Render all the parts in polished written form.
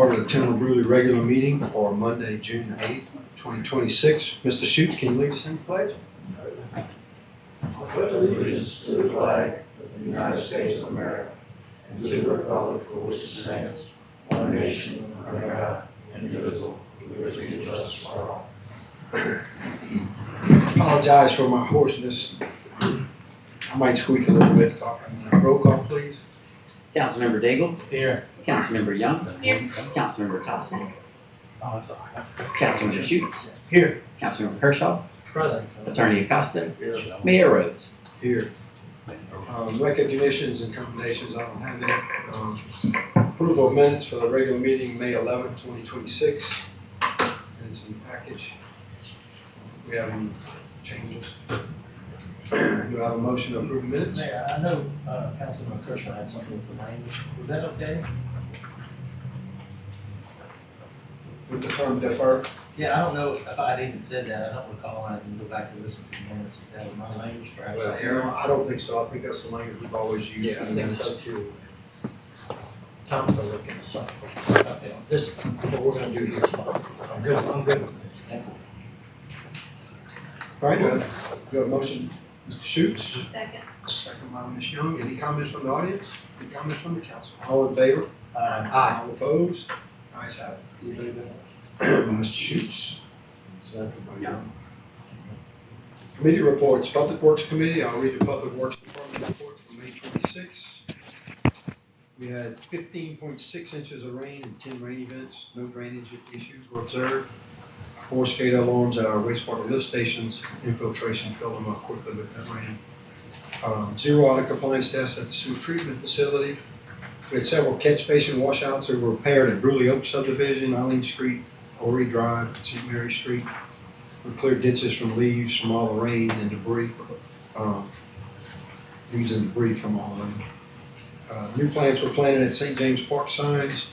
order the Timber Brusly regular meeting for Monday, June 8th, 2026. Mr. Schutz, can you lead us in the pledge? I pledge allegiance to the flag of the United States of America and to the republic for which it stands, one nation, under God, indivisible, with liberty and justice for all. Apologize for my hoarseness. I might squeak a little bit talking. Roll call, please. Councilmember Daigle. Here. Councilmember Young. Here. Councilmember Thompson. Oh, that's all right. Councilmember Schutz. Here. Councilmember Kershaw. Present. Attorney Acosta. Here. Mayor Rhodes. Here. Recognitions and commendations, I don't have any. Approval of minutes for the regular meeting, May 11th, 2026. And it's in the package. We have any changes? Do I have a motion to approve minutes? Mayor, I know Councilman Kershaw had something with the language. Was that okay? With the term defer? Yeah, I don't know if I'd even said that. I don't recall. I can go back and listen to the minutes. If that was my language, perhaps. I don't think so. I think that's the language we've always used. Yeah, I think so too. Tom's gonna look into something. Okay, this, what we're gonna do here is fine. I'm good with this. All right, do I have a motion? Mr. Schutz? Second. Second by Ms. Young. Any comments from the audience? Any comments from the council? All in favor? Aye. All opposed? Ayes have it. Mr. Schutz. Second by Young. Committee reports, Public Works Committee, I'll read the Public Works Department report for May 26th. We had 15.6 inches of rain and 10 rain events. No drainage issues were observed. 4 SCADA alarms at our wastewater lift stations. Infiltration filled them up quickly with that rain. 0 audit compliance tests at the sewer treatment facility. We had several catch basin washouts that were repaired at Brusly Oak Subdivision, Eileen Street, Horry Drive, St. Mary Street. We cleared ditches from leaves from all the rain and debris. Leaves and debris from all the rain. New plants were planted at St. James Park signs.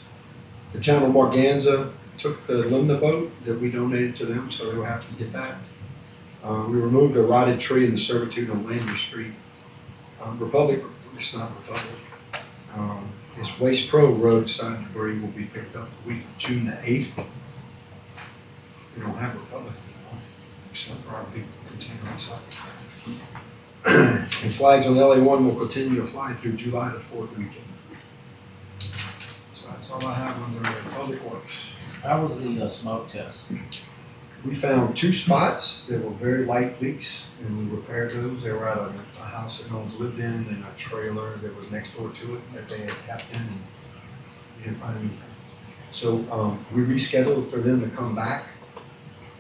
The town of Morganza took the Limna boat that we donated to them, so they will have to get that. We removed a rotted tree in the servitude on Landry Street. Republic, it's not Republic. It's Waste Pro roadside debris will be picked up the week of June the 8th. We don't have Republic anymore, except for our big container inside. And flags on LA1 will continue to fly through July the 4th weekend. So that's all I have under Public Works. How was the smoke test? We found 2 spots that were very light leaks, and we repaired those. They were at a house that no one's lived in and a trailer that was next door to it that they had tapped in, and we didn't find anything. So we rescheduled for them to come back.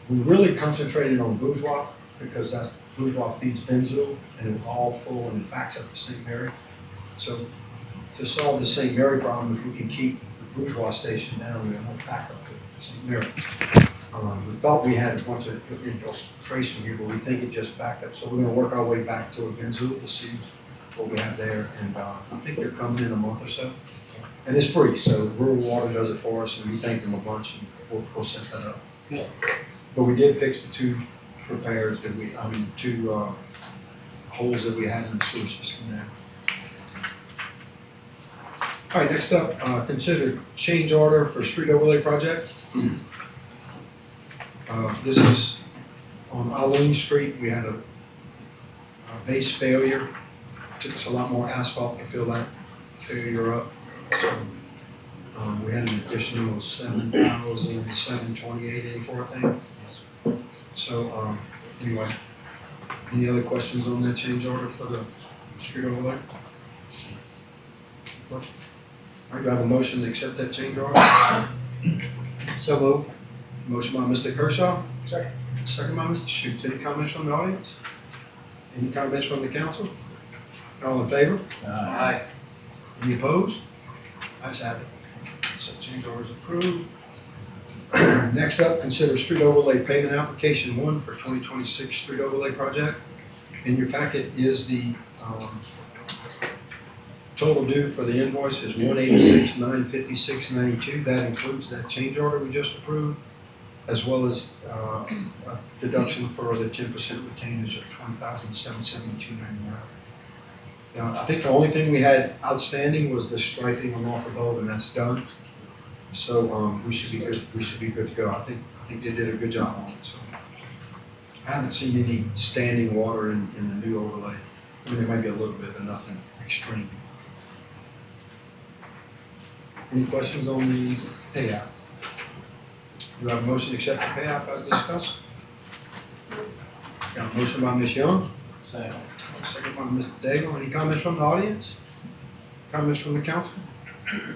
We really concentrated on Bourgeois because that's Bourgeois feeds Benzo, and it was all full and it backs up to St. Mary. So to solve the St. Mary problem, if we can keep the Bourgeois station down, we won't back up to St. Mary. We thought we had a bunch of infiltration here, but we think it just backed up. So we're gonna work our way back to Benzo to see what we have there. And I think they're coming in a month or so. And it's free, so Rural Water does it for us, and we thank them a bunch, and we'll set that up. Yeah. But we did fix the 2 repairs that 2 holes that we had in the sewer system there. All right, next up, consider change order for street overlay project. This is on Eileen Street. We had a base failure. Took us a lot more asphalt to fill that failure up. So we had an additional $7,728.84, I think. So anyway, any other questions on that change order for the street overlay? All right, do I have a motion to accept that change order? So moved. Motion by Mr. Kershaw. Second. Second by Mr. Schutz. Any comments from the audience? Any comments from the council? All in favor? Aye. Any opposed? Ayes have it. So change order is approved. Next up, consider street overlay payment application 1 for 2026 street overlay project. In your packet is the total due for the invoice is $186,956.92. That includes that change order we just approved, as well as a deduction for the 10% retainage of $20,772.99. I think the only thing we had outstanding was the striping on Walker Bowl, and that's done. So, we should be good, to go. I think they did a good job on it, so. I haven't seen any standing water in the new overlay. I mean, there might be a little bit, but nothing extreme. Any questions on the payout? Do I have a motion to accept the payout as discussed? Got a motion by Ms. Young, second by Mr. Daigle. Any comments from the audience? Comments from the council?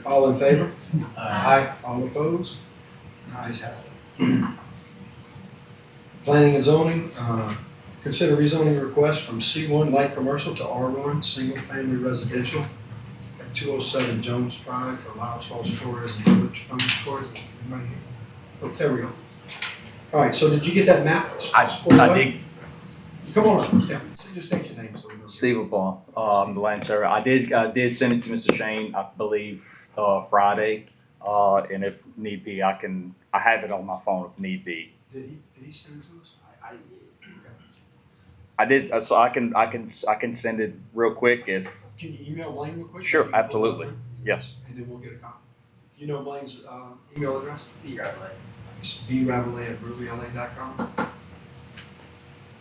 All in favor? Aye. All opposed? Ayes have it. Planning and zoning, consider rezoning request from C1 light commercial to R1 single family residential at 207 Jones Drive for loud source storage and village phone storage. Anybody here? Oh, there we go. All right, so did you get that map? squared I away? did, Come on, yeah, so just state your name so we know. Steve Baum, the land surveyor. I did send it to Mr. Shane, I believe, Friday. And if need be, I have it on my phone if need be. Did he send it to us? I did, so I can send it real quick if, Can you email Blaine real quick? Sure, You can pull it up absolutely. there, yes. And then we'll get a copy. You know Blaine's, email address? B-Ravelay. It's bravelay@brusly.com.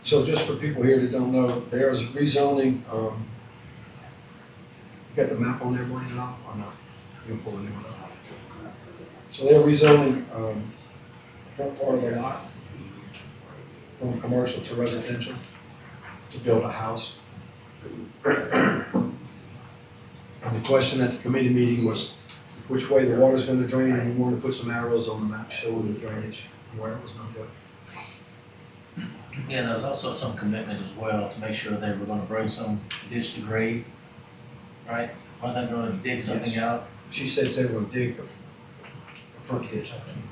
So just for people here that don't know, there's rezoning, you got the map on there, Blaine, at all, or not? You can pull a new one up. So they're rezoning, front part of the lot from commercial to residential to build a house. And the question at the committee meeting was which way the water's gonna drain, and we wanted to put some arrows on the map showing the drainage, and where it was gonna go. Yeah, and there's also some commitment as well to make sure they were gonna bring some ditch to grade, right? Are they gonna dig something out? She said they were gonna dig the front ditch, I think,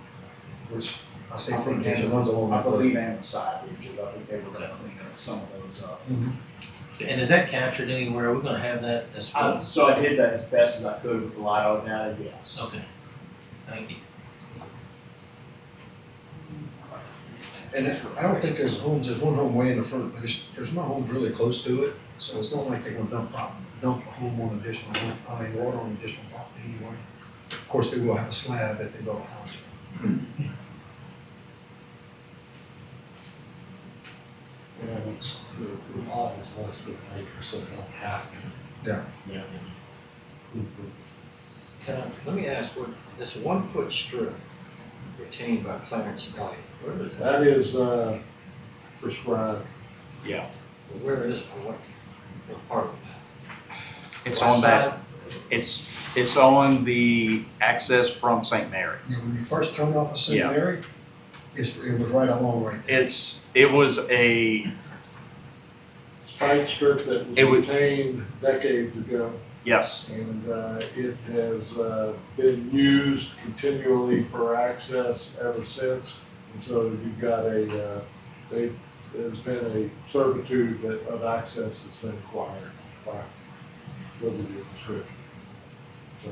which, I say front ditch, it runs along. I believe and the side ditches, I think they were gonna clean up some of those up. And is that captured anywhere? We're gonna have that as well? So I did that as best as I could with the LiDAR data, yes. Okay, thank you. And I don't think there's homes, there's one home way in the front, but there's no homes really close to it, so it's not like they're gonna dump a home on additional, water on additional property anyway. Of course, they will have a slab that they build a house. And it's, the lot is less than an acre, so they don't have to. Yeah. Yeah. Let me ask, what, this 1 foot strip retained by Clarence White, where is that? That is, prescribed. Yeah. Where is, what part of that? It's West on side? that, it's on the access from St. Mary's. When you first turned off of St. Yeah. Mary, it was right along right there. It was a, Spike strip that It was would- retained decades ago, yes, and, it has, been used continually for access ever since. And so you've got there's been a servitude of access that's been acquired by Liberty of Prescription. So,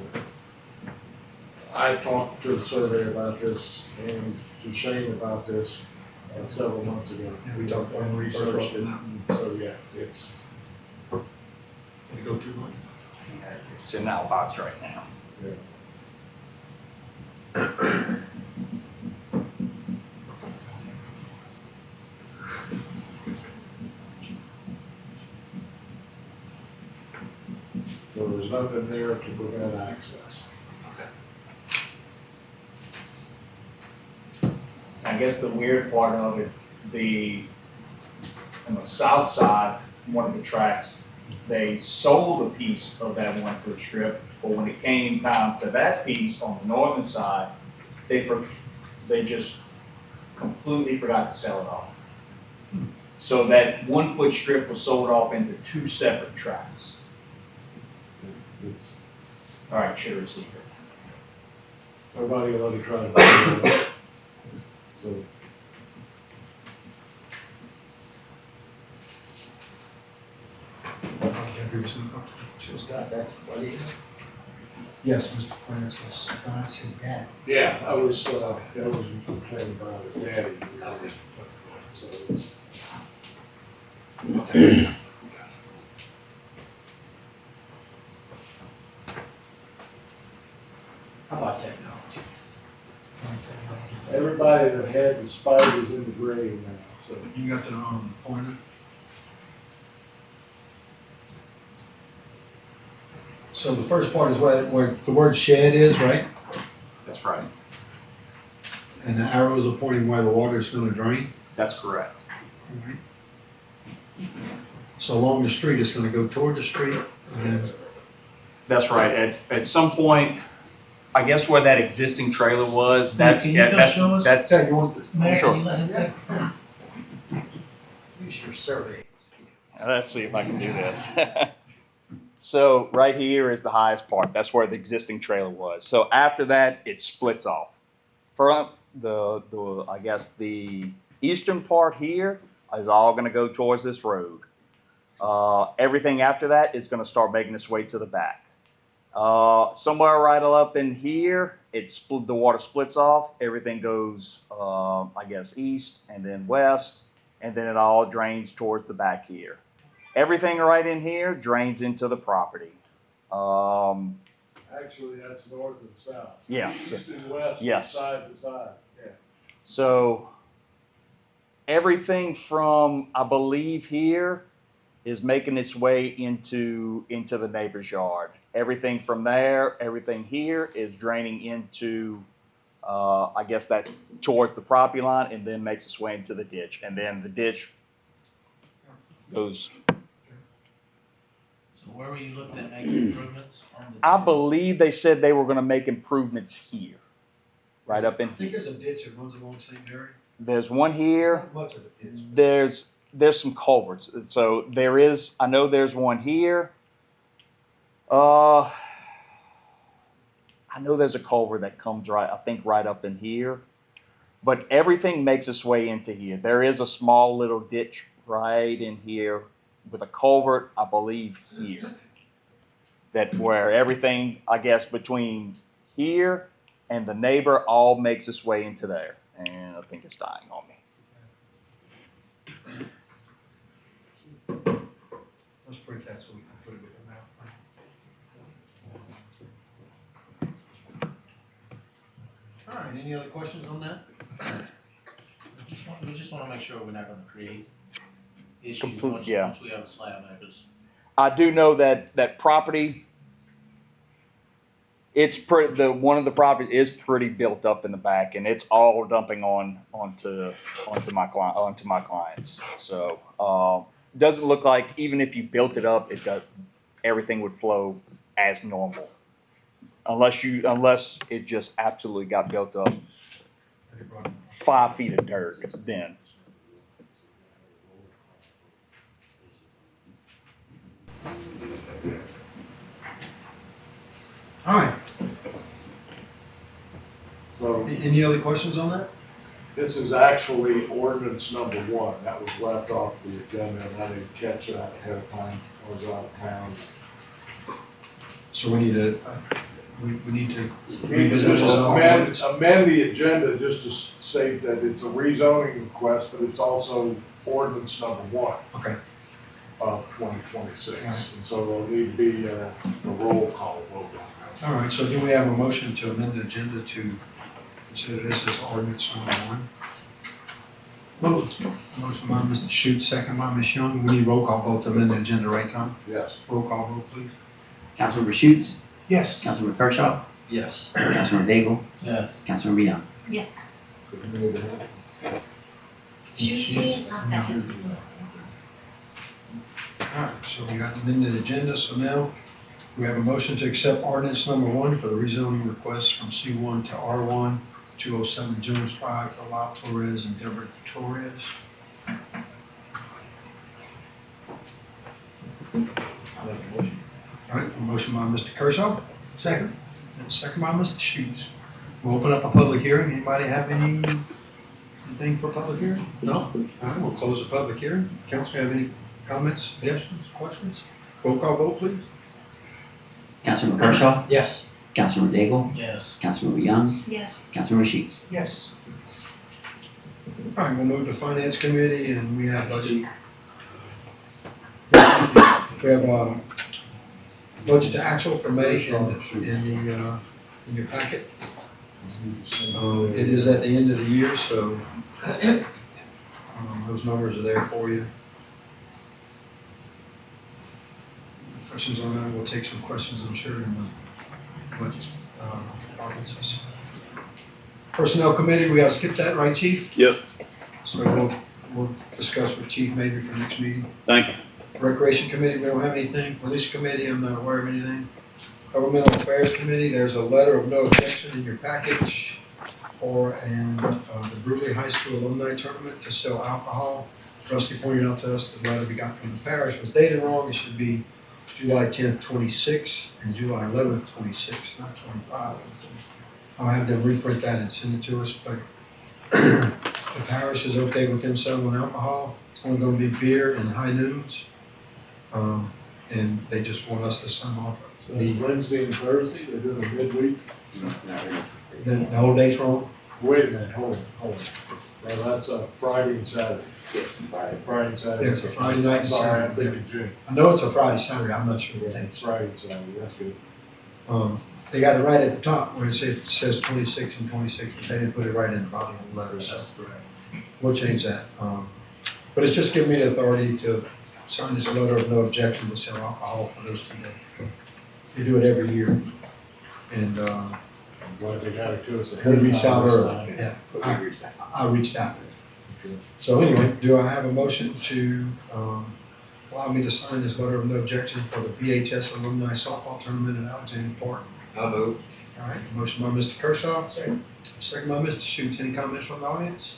I talked to the surveyor about this and to Shane about this several months ago. And we talked about Researched it, that. so yeah, it's, Did it go through one? it's in that box right now. yeah. So there's nothing there to prevent access. I guess the weird part of it, on the south side, one of the tracks, they sold a piece of that 1 foot strip, but when it came time to that piece on the northern side, they just completely forgot to sell it off. So that 1 foot strip was sold off into 2 separate tracks. It's, All right, sure, it's secret. nobody will ever try to do it. So, Yes, Mr. Clarence was, his dad. yeah, I was retained by the daddy. So it's, How about technology? Everybody that had the spike is in the grave now, so. You got the, pointer? So the first part is where the word shed is, right? That's right. And the arrows are pointing where the water is gonna drain. That's correct. So along the street, it's gonna go toward the street, and then, That's right. At some point, I guess where that existing trailer was, that's, Can you go that's, show us? that's, yeah, you want, Mayor, Sure. can you let him take? Use your survey. let's see if I can do this. So right here is the highest part. That's where the existing trailer was. So after that, it splits off. From I guess the eastern part here is all gonna go towards this road. Everything after that is gonna start making its way to the back. Somewhere right up in here, the water splits off. Everything goes, I guess, east and then west, and then it all drains towards the back here. Everything right in here drains into the property. Actually, that's north and south. Yeah. East and west, Yes. side to side, yeah. So everything from, I believe, here is making its way into the neighbor's yard. Everything from there, everything here is draining into, I guess that towards the property line, and then makes its way into the ditch. And then the ditch goes, So where were you looking at making improvements on the? I believe they said they were gonna make improvements here, right up in I think here. there's a ditch that runs along St. Mary. There's one here. It's not much of a ditch. There's some culverts. So I know there's one here. I know there's a culvert that comes right up in here. But everything makes its way into here. There is a small little ditch right in here with a culvert, I believe, here. That where everything, I guess, between here and the neighbor all makes its way into there. And I think it's dying on me. Let's print that so we can put it with the map. All right, any other questions on that? We just wanna make sure we're not gonna create issues Complete- once yeah. once we have a slab neighbors. I do know that property, one of the property is pretty built up in the back, and it's all dumping onto my clients. So, doesn't look like, even if you built it up, everything would flow as normal. Unless it just absolutely got built up 5 feet of dirt then. All right, So any other questions on that? this is actually ordinance number 1. That was left off the agenda, and I didn't catch that ahead of time. I was out of town. So we need to, we need to Need to revisit this. amend the agenda just to say that it's a rezoning request, but it's also ordinance number 1 Okay, of 2026. Right. And so there'll need to be a roll call vote on that. all right, so do we have a motion to amend the agenda to consider this as ordinance number 1? Motion by Mr. Shute, second by Ms. Young. We need roll call vote to amend the agenda, right, Tom? Yes. Roll call vote, please. Councilmember Schutz, Yes. Councilmember Kershaw, Yes. Councilmember Daigle, Yes. Councilmember Young. Yes. All right, so we got the amended agenda, so now we have a motion to accept ordinance number 1 for the rezoning request from C1 to R1, 207 Jones Drive for Lyle Torres and Deborah Torres. All right, a motion by Mr. Kershaw, second, and second by Mr. Schutz. We'll open up a public hearing. Anybody have anything for public hearing? No? All right, we'll close the public hearing. Council, have any comments, suggestions, questions? Roll call vote, please. Councilmember Kershaw, Yes. Councilmember Daigle, Yes. Councilmember Young, Yes. Councilmember Schutz. Yes. All right, we'll move to Finance Committee, and we have budget. We have, budget to actual for May in your packet. It is at the end of the year, so those numbers are there for you. Questions on that? We'll take some questions, I'm sure, in the budget audiences. Personnel committee, we gotta skip that, right, chief? Yep, So we'll discuss with chief maybe for next meeting. thank you. Recreation committee, we don't have anything. Police committee, I'm not aware of anything. Governmental affairs committee, there's a letter of no objection in your package for the Brusly High School alumni tournament to sell alcohol. Rusty pointed out to us the letter we got from the parish was dated wrong. It should be July 10th, 26 and July 11th, 26, not 25. I'll have them reprint that and send it to us, but the parish is okay with them selling alcohol. It's only gonna be beer and high noons. And they just want us to sign off. So it's Wednesday and Thursday, they're doing a midweek? The whole day's wrong? Wait a minute, hold on. Now, that's a Friday and Saturday. Yes. Friday and Saturday. Yeah, it's a Friday night and Sorry, I'm Saturday. thinking June. I know it's a Friday, Saturday, I'm not sure what day. It's Friday and Saturday, that's good. They got it right at the top where it says 26 and 26, but they didn't put it right in the body of the letter, so we'll change that. But it's just giving me the authority to sign this letter of no objection to sell alcohol for those 2 days. They do it every year. And Why they got it to us ahead we of reached out time this early. time. Yeah, I reached out. So anyway, do I have a motion to allow me to sign this letter of no objection for the BHS alumni softball tournament at Alexander Park? I'll move. All right, motion by Mr. Kershaw. Second by Mr. Schutz. Any comments from the audience?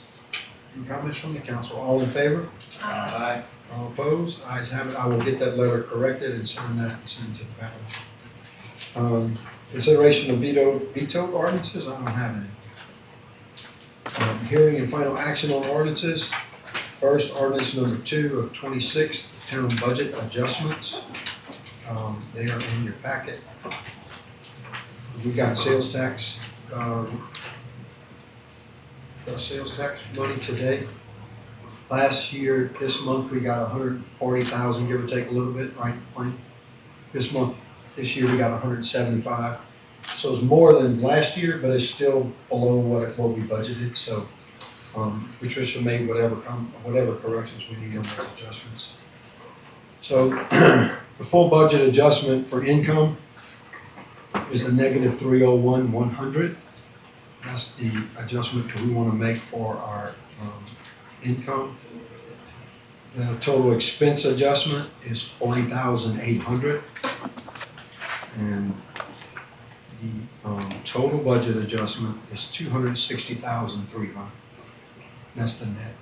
Any comments from the council? All in favor? Aye. All opposed? Ayes have it. I will get that letter corrected and sign that and send it to the parish. Consideration of veto ordinances, I don't have any. Hearing and final action on ordinances. First, ordinance number 2 of 26, town budget adjustments. They are in your packet. We got sales tax money today. Last year, this month, we got 140,000, give or take a little bit, right, Blaine? This year, we got 175. So it's more than last year, but it's still below what we budgeted, so Patricia made whatever corrections we need on those adjustments. So the full budget adjustment for income is a negative 301,100. That's the adjustment that we want to make for our income. The total expense adjustment is 40,800. And the total budget adjustment is 260,300. That's the net.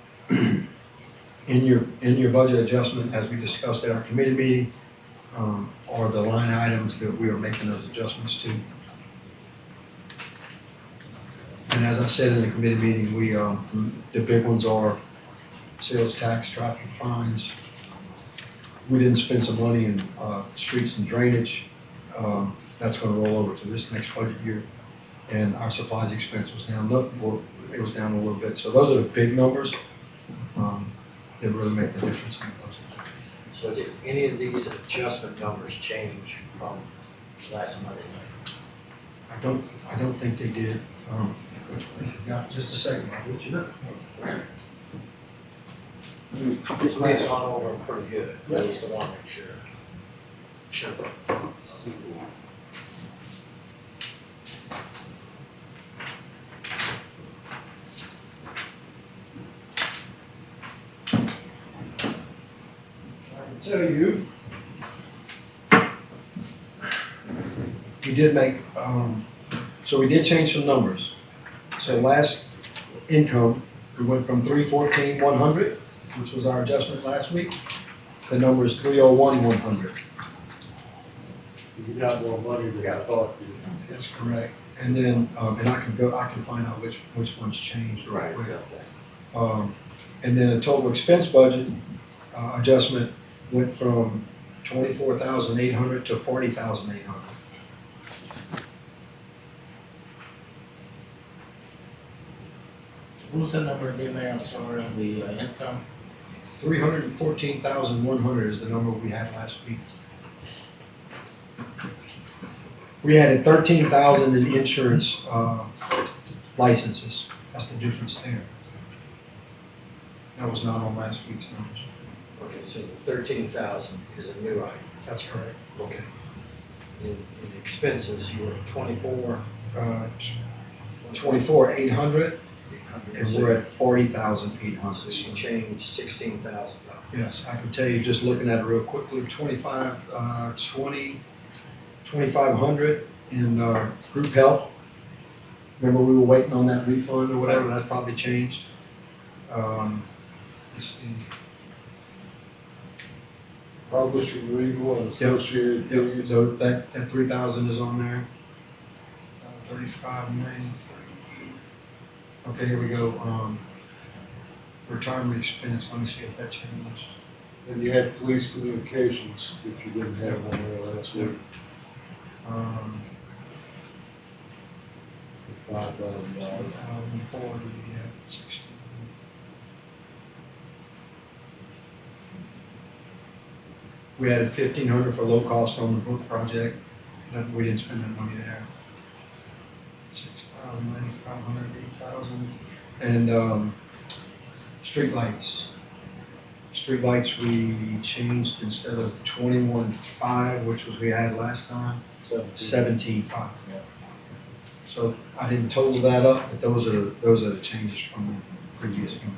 In your budget adjustment, as we discussed at our committee meeting, are the line items that we are making those adjustments to. And as I said in the committee meeting, the big ones are sales tax, traffic fines. We didn't spend some money in streets and drainage. That's going to roll over to this next budget year. And our supplies expense was down. It was down a little bit. So those are the big numbers that really make the difference in the budget. So did any of these adjustment numbers change from last Monday night? I don't think they did. Just a second, I'll let you know. We've gone over them pretty good, I just want to make sure. Sure. Tell you, we did make, so we did change some numbers. So last income, we went from 314,100, which was our adjustment last week. The number is 301,100. You got more money than I thought you. That's correct. And then, and I can find out which ones changed real quick. And then the total expense budget adjustment went from 24,800 to 40,800. What was that number again, Mayor? I'm sorry, on the income? 314,100 is the number we had last week. We had 13,000 in insurance licenses. That's the difference there. That was not on last week's numbers. Okay, so the 13,000 is a new item. That's correct. Okay. In expenses, you were at 24. 24,800, and So we're at 40,800. so you changed $16,000. Yes, I can tell you, just looking at it real quickly, 2,500 in group health. Remember, we were waiting on that refund or whatever, that probably changed. Let's see. Publishing, legal, and associated Yep, fees. so that 3,000 is on there. 3590. Okay, here we go. Retirement expense, let me see if that changed. And you had police communications, which you didn't have on there last week. $5,000. 1,040, yeah, 16. We added 1,500 for low cost on the book project. We didn't spend that money there. 6,000, 9,500, 8,000. And streetlights. Streetlights, we changed instead of 21.5, which was we had last time, 17.5. Yeah. So I didn't total that up, but those are the changes from the previous one.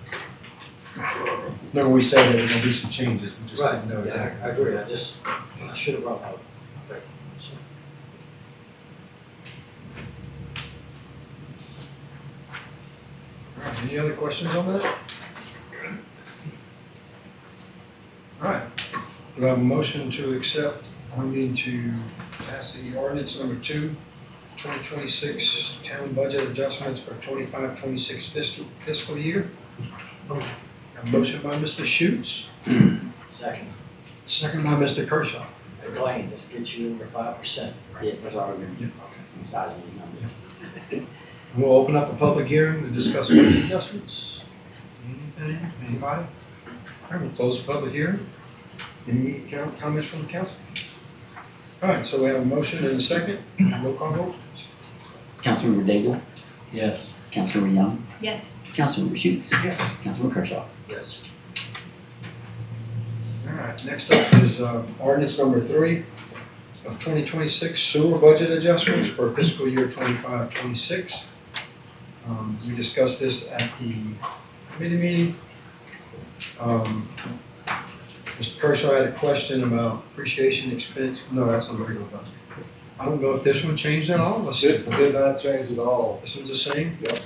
Remember, we said there were gonna be some changes, we just Right, didn't know yeah, exactly. I agree. I should have brought that up. Okay. So, All right, any other questions on that? All right, do I have a motion to accept, to pass the ordinance number 2, 2026 town budget adjustments for 25-26 fiscal year? A motion by Mr. Schutz, second, second by Mr. Kershaw. hey, Blaine, this gets you over 5%. Yeah, that's all we're gonna massage these numbers. We'll open up a public hearing to discuss budget adjustments. Anything, anybody? All right, we'll close the public hearing. Any comments from the council? All right, so we have a motion and a second. Roll call vote. Councilmember Daigle, Yes. Councilmember Young, Yes. Councilmember Schutz, Yes. Councilmember Kershaw. Yes. All right, next up is ordinance number 3 of 2026 sewer budget adjustments for fiscal year 25-26. We discussed this at the committee meeting. Mr. Kershaw had a question about appreciation expense. No, that's on the regular budget. I don't know if this one changed at all. Let's see. It did not change at all. This one's the same? Yep.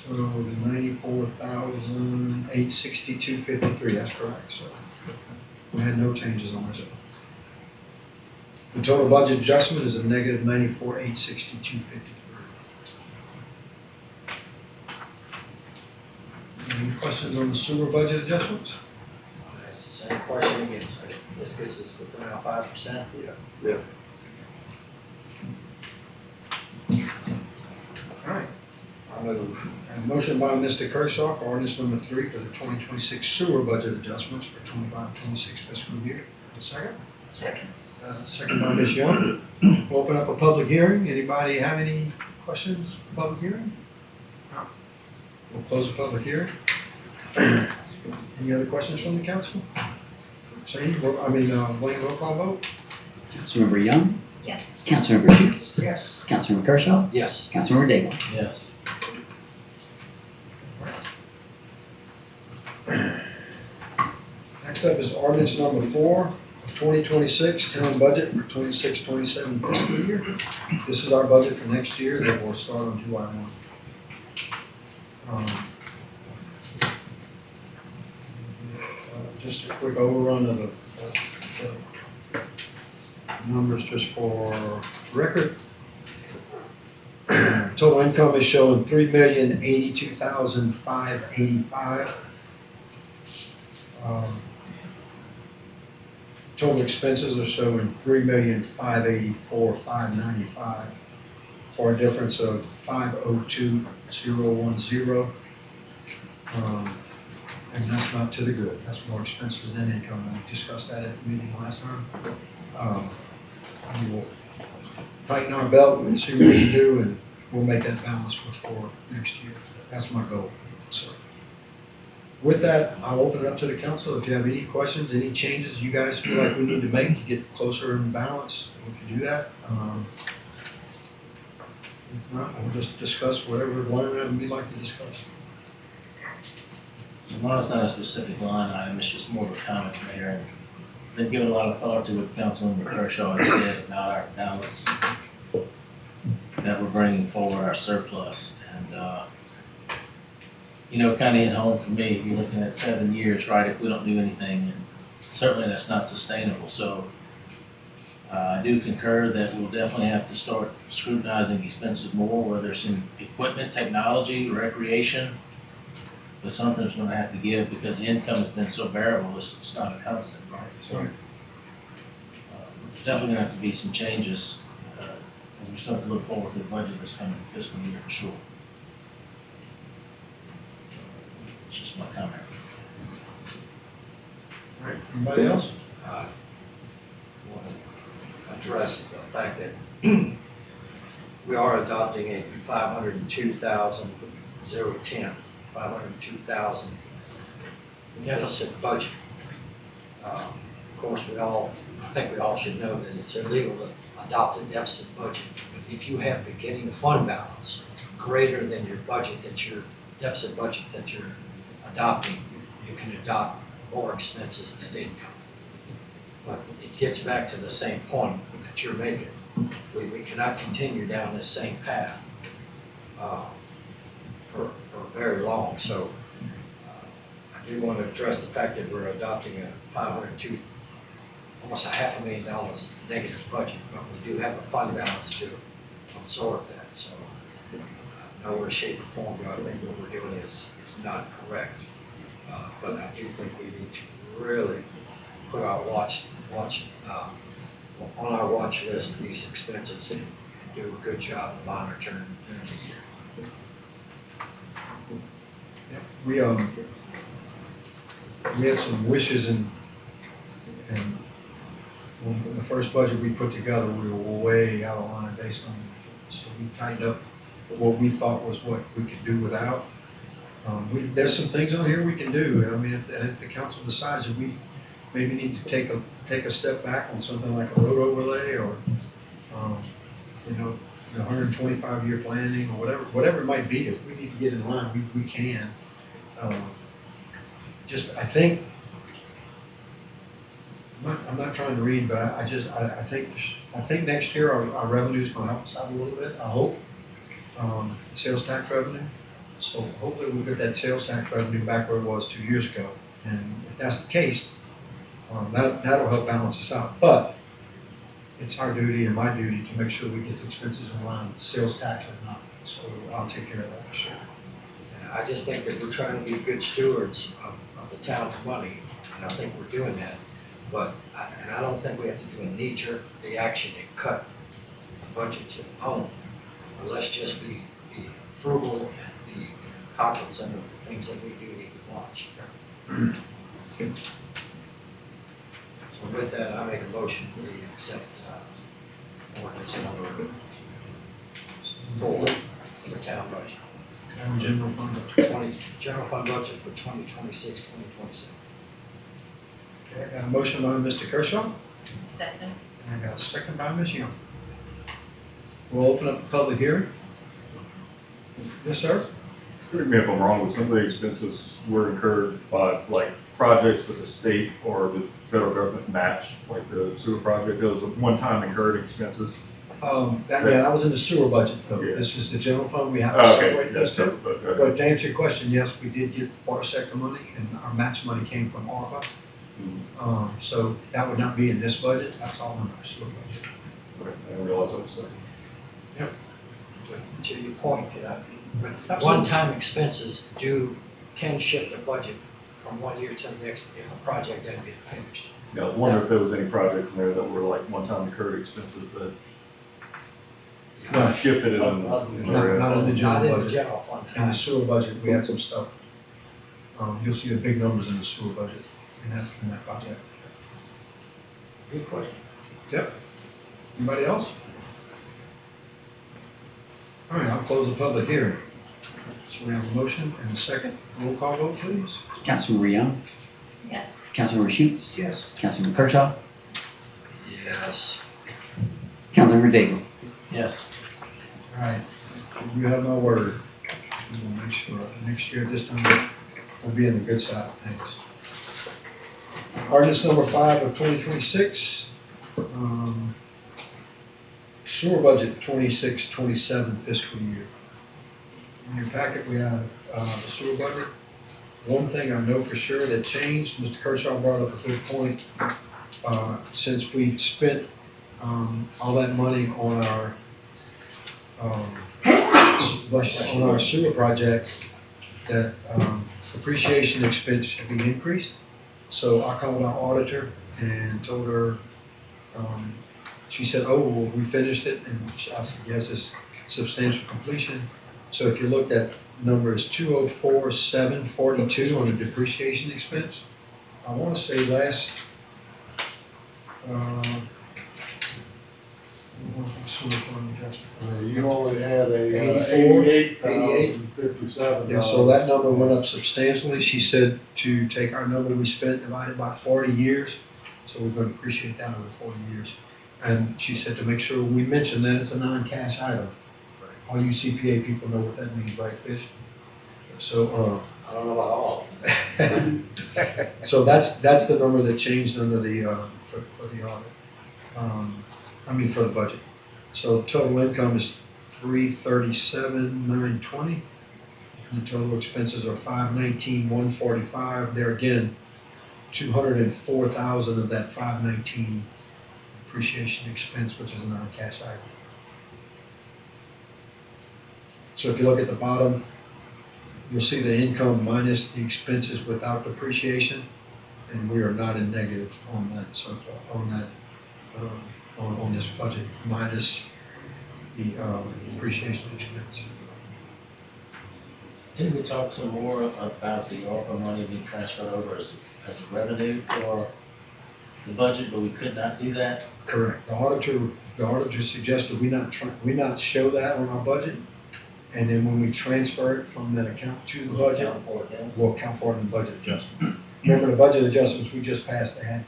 So the 94,862.53, that's correct, so we had no changes on this. The total budget adjustment is a negative 94,862.53. Any questions on the sewer budget adjustments? That's the same question again. So this gets us within our 5%. All right. I move. And a motion by Mr. Kershaw for ordinance number 3 for the 2026 sewer budget adjustments for 25-26 fiscal year. A second? Second. Second by Ms. Young. We'll open up a public hearing. Anybody have any questions for public hearing? No. We'll close the public hearing. Any other questions from the council? Blaine, roll call vote? Councilmember Young, Yes. Councilmember Schutz, Yes. Councilmember Kershaw, Yes. Councilmember Daigle. Yes. Next up is ordinance number 4 of 2026 town budget for 26-27 fiscal year. This is our budget for next year that will start on July 1. Just a quick overrun of the numbers just for record. Total income is showing $3,082,585. Total expenses are showing $3,584,595 for a difference of $502,010. And that's not to the good. That's more expenses than income. We discussed that at the meeting last time. We will tighten our belt and see what we can do and we'll make that balance before next year. That's my goal, so. With that, I'll open it up to the council. If you have any questions, any changes you guys feel like we need to make to get closer in balance, we can do that. If not, we'll just discuss whatever line item you'd like to discuss. Well, it's not a specific line item, it's just more of a comment, Mayor. And been giving a lot of thought to what Councilman Kershaw has said about our balance, that we're bringing forward our surplus. And, you know, kind of hit home for me, you're looking at 7 years, right, if we don't do anything, and certainly that's not sustainable. So I do concur that we'll definitely have to start scrutinizing expenses more, whether it's in equipment, technology, recreation, but something's gonna have to give because the income has been so variable, it's not a constant, right? So there's definitely gonna have to be some changes, and we start to look forward to the budget this coming fiscal year for sure. It's just my comment. All right, anybody else? Want to address the fact that we are adopting a 502,000 deficit budget. Of course, I think we all should know that it's illegal to adopt a deficit budget. But if you have beginning fund balance greater than your budget, deficit budget that you're adopting, you can adopt more expenses than income. But it gets back to the same point that you're making. We cannot continue down this same path for very long. So I do want to address the fact that we're adopting a almost $500,000 negative budget, but we do have a fund balance to absorb that. So no way, shape, or form do I think what we're doing is not correct. But I do think we need to really put our on our watch list these expenses and do a good job of monitoring during the year. We had some wishes and when the first budget we put together, we were way out of line based on, so we tightened up what we thought was what we could do without. There's some things on here we can do. I mean, if the council decides that we maybe need to take a step back on something like a road overlay or, you know, the 125-year planning or whatever it might be, if we need to get in line, we can. I think, I'm not trying to read, but I think next year our revenue is going to help us out a little bit, I hope. Sales tax revenue. So hopefully we'll get that sales tax revenue back where it was 2 years ago. And if that's the case, that'll help balance us out. But it's our duty and my duty to make sure we get the expenses in line, sales tax or not. So I'll take care of that for sure. And I just think that we're trying to be good stewards of the town's money, and I think we're doing that. But I don't think we have to do a knee-jerk reaction and cut the budget to the bone. But let's just be frugal and be cognizant of the things that we do need to watch. So with that, I make a motion that we accept ordinance number 4 for the town budget. General fund. General fund budget for 2026, 2027. Okay, I got a motion by Mr. Kershaw, Second. and I got a second by Ms. Young. We'll open up the public hearing. Yes, sir? Correct me if I'm wrong, but some of the expenses were incurred by, like, projects that the state or the federal government matched, like the sewer project, those are one-time incurred expenses. That was in the sewer budget, though. Yeah. This is the general fund, we have to Okay, separate that's those two. separate, but, But to answer your question, yes, we did get water sector money, and our match money came from ARPA. So that would not be in this budget, that's all in our sewer budget. okay, I didn't realize that was so. To your point, one-time expenses can shift the budget from one year to the next if a project doesn't get finished. Yeah, I was wondering if there was any projects in there that were like one-time incurred expenses that shifted it in. Not in the Not general in the budget. general fund. In the sewer budget, we had some stuff. You'll see the big numbers in the sewer budget, and that's in that project. Good question. Yep. Anybody else? All right, I'll close the public hearing. So we have a motion and a second. Roll call vote, please. Councilmember Young, Yes. Councilmember Schutz, Yes. Councilmember Kershaw, Yes. Councilmember Daigle. Yes. All right, you have my word. We'll make sure next year, this time, we'll be on the good side of things. Ordinance number 5 of 2026, sewer budget 26-27 fiscal year. In your packet, we have the sewer budget. One thing I know for sure that changed, Mr. Kershaw brought up a good point. Since we spent all that money on our sewer project, that depreciation expense should be increased. So I called our auditor and told her, she said, oh, well, we finished it, and I said, yes, it's substantial completion. So if you look at numbers 204,742 on the depreciation expense, I want to say last, You only had a 84, 88,057. yeah, so that number went up substantially. She said to take our number we spent, divide it by 40 years, so we're going to depreciate that over 40 years. And she said to make sure we mention that it's a non-cash item. All you CPA people know what that means, right, Fish? So, I don't know about all. so that's the number that changed under the, for the audit. For the budget. So total income is 337,920. And the total expenses are 519,145. There again, 204,000 of that 519 depreciation expense, which is a non-cash item. So if you look at the bottom, you'll see the income minus the expenses without depreciation, and we are not in negative on that. So on that, on this budget, minus the depreciation expense. Didn't we talk some more about the ARPA money being transferred over as revenue for the budget, but we could not do that? Correct. The auditor suggested we not show that on our budget, and then when we transfer it from that account to the We'll budget, account for it then? we'll account for it in the budget adjustment. Remember the budget adjustments we just passed, they had, I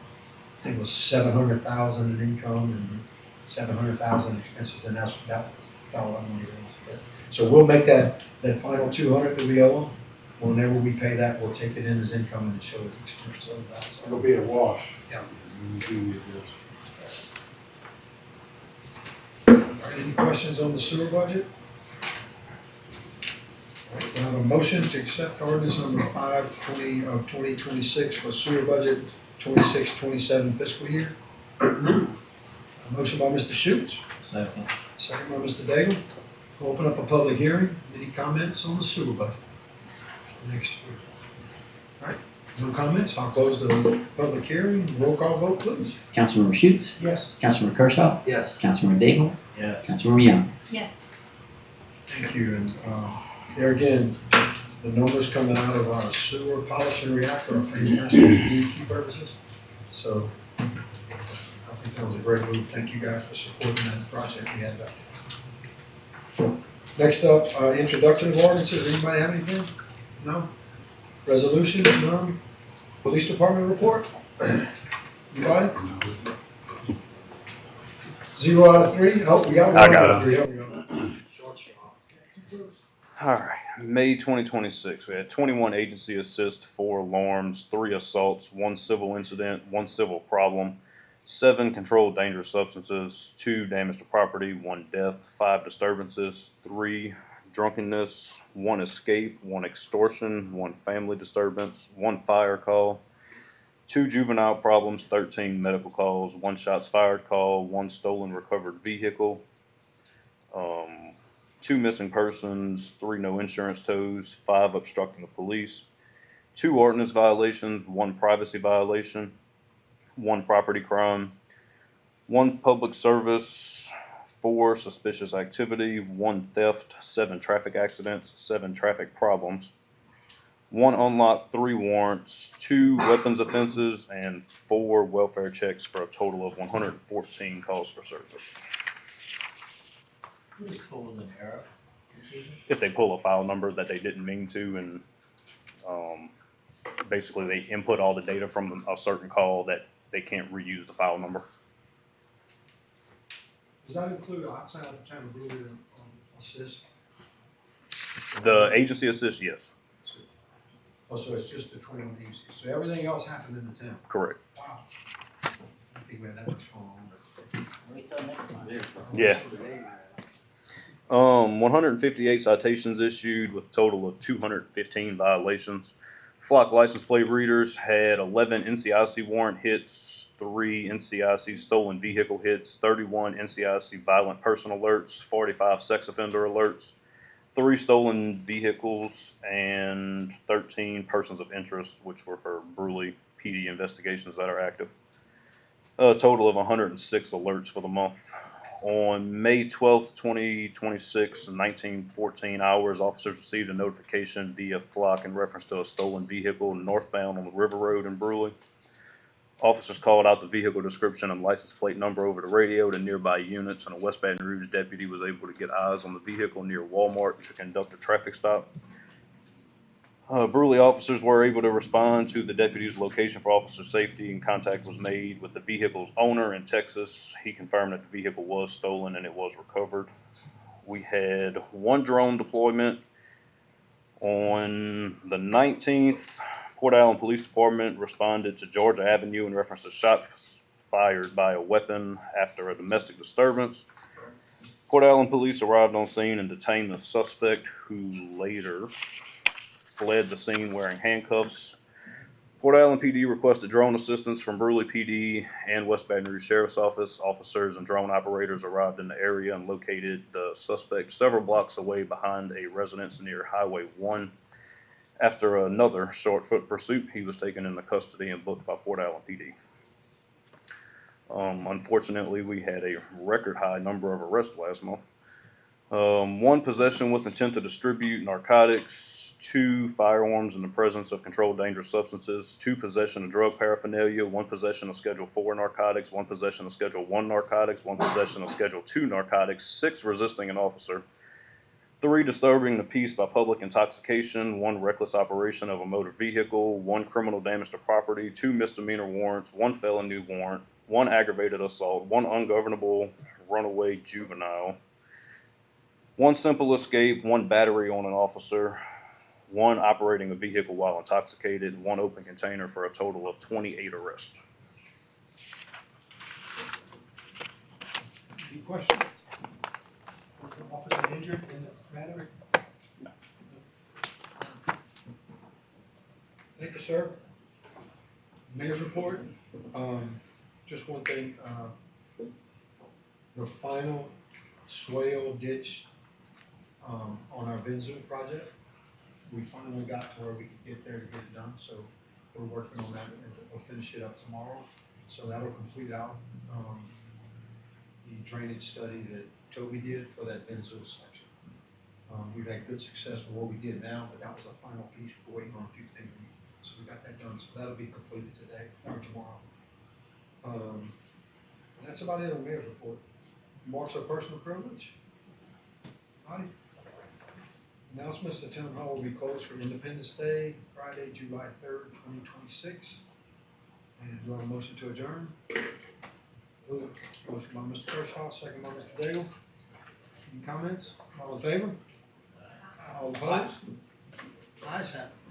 think it was 700,000 in income and 700,000 expenses, and that's all that money is. So we'll make that final 200 that we owe them. Whenever we pay that, we'll take it in as income and show it expense. So that's It'll be a wash. Yeah. When you do this. All right, any questions on the sewer budget? All right, we have a motion to accept ordinance number 5/20 of 2026 for sewer budget 26-27 fiscal year. A motion by Mr. Schutz, Second. second by Mr. Daigle. We'll open up a public hearing. Any comments on the sewer budget for next year? All right, no comments. I'll close the public hearing. Roll call vote, please. Councilmember Schutz, Yes. Councilmember Kershaw, Yes. Councilmember Daigle, Yes. Councilmember Young. Yes. Thank you. And there again, the numbers coming out of our sewer polishing reactor are fantastic for DEQ purposes. So I think that was a great move. Thank you guys for supporting that project we had back there. Next up, introduction of ordinances. Anybody have anything? No? Resolution? None? Police department report? Anybody? 0 out of 3? Oh, we got one. I got out of 3. Here we go. All right, May 2026, we had 21 agency assists, 4 alarms, 3 assaults, 1 civil incident, 1 civil problem, 7 controlled dangerous substances, 2 damage to property, 1 death, 5 disturbances, 3 drunkenness, 1 escape, 1 extortion, 1 family disturbance, 1 fire call, 2 juvenile problems, 13 medical calls, 1 shots fired call, 1 stolen recovered vehicle, 2 missing persons, 3 no insurance tows, 5 obstructing the police, 2 ordinance violations, 1 privacy violation, 1 property crime, 1 public service, 4 suspicious activity, 1 theft, 7 traffic accidents, 7 traffic problems, 1 unlocked, 3 warrants, 2 weapons offenses, and 4 welfare checks for a total of 114 calls for service. Who is pulling an error? if they pull a file number that they didn't mean to, and basically they input all the data from a certain call that they can't reuse the file number. Does that include outside of the town of Brusly assist? The agency assist, yes, Oh, so it's just between these, so everything else happened in the town? correct. Wow. I think we had that much going on, but. Wait till next time. Yeah. 158 citations issued with a total of 215 violations. Flock license plate readers had 11 NCIC warrant hits, 3 NCIC stolen vehicle hits, 31 NCIC violent person alerts, 45 sex offender alerts, 3 stolen vehicles, and 13 persons of interest, which were for Brusly PD investigations that are active. A total of 106 alerts for the month. On May 12th, 2026, 1914 hours, officers received a notification via Flock in reference to a stolen vehicle northbound on the River Road in Brusly. Officers called out the vehicle description and license plate number over the radio to nearby units, and a West Baton Rouge deputy was able to get eyes on the vehicle near Walmart to conduct a traffic stop. Brusly officers were able to respond to the deputy's location for officer safety, and contact was made with the vehicle's owner in Texas. He confirmed that the vehicle was stolen and it was recovered. We had 1 drone deployment. On the 19th, Port Allen Police Department responded to Georgia Avenue in reference to shots fired by a weapon after a domestic disturbance. Port Allen police arrived on scene and detained the suspect, who later fled the scene wearing handcuffs. Port Allen PD requested drone assistance from Brusly PD and West Baton Rouge Sheriff's Office. Officers and drone operators arrived in the area and located the suspect several blocks away behind a residence near Highway 1. After another short foot pursuit, he was taken into custody and booked by Port Allen PD. Unfortunately, we had a record high number of arrests last month. 1 possession with intent to distribute narcotics, 2 firearms in the presence of controlled dangerous substances, 2 possession of drug paraphernalia, 1 possession of Schedule 4 narcotics, 1 possession of Schedule 1 narcotics, 1 possession of Schedule 2 narcotics, 6 resisting an officer, 3 disturbing the peace by public intoxication, 1 reckless operation of a motor vehicle, 1 criminal damage to property, 2 misdemeanor warrants, 1 felony warrant, 1 aggravated assault, 1 ungovernable runaway juvenile, 1 simple escape, 1 battery on an officer, 1 operating a vehicle while intoxicated, 1 open container, for a total of 28 arrests. Any questions? Was the officer injured in the battery? No. Thank you, sir. Mayor's report. Just one thing, the final swale ditch on our Benzoon project, we finally got to where we could get there to get it done, so we're working on that, and we'll finish it up tomorrow. So that'll complete out the drainage study that Toby did for that Benzoon section. We've had good success with what we did now, but that was the final piece. We're waiting on a few things, so we got that done, so that'll be completed today or tomorrow. That's about it on Mayor's report. Marks of personal privilege. Aye. Announcements: the town hall will be closed for Independence Day, Friday, July 3rd, 2026. And do I have a motion to adjourn? Motion by Mr. Kershaw, second by Mr. Dale. Any comments? All in favor? All opposed? Ayes have it.